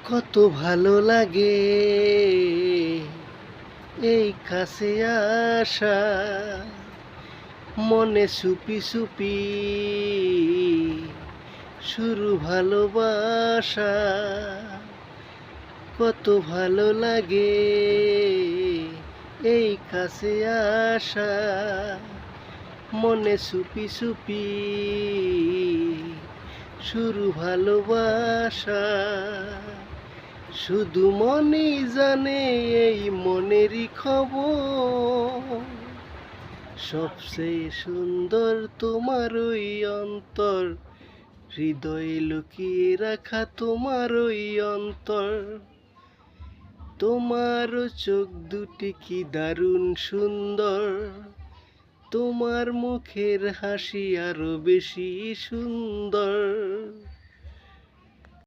কত ভালো লাগে এই কাছে আসা, মনে সুপি সুপি শুরু ভালোবাসা। কত ভালো লাগে এই কাছে আসা, মনে সুপি সুপি শুরু ভালোবাসা। শুধু মনই জানে এই মনেরই খবর, সবচেয়ে সুন্দর তোমার ওই অন্তর, হৃদয়ে লুকিয়ে রাখা তোমার ওই অন্তর। তোমার চোখ দুটি কি দারুণ সুন্দর, তোমার মুখের হাসি আরো বেশি সুন্দর।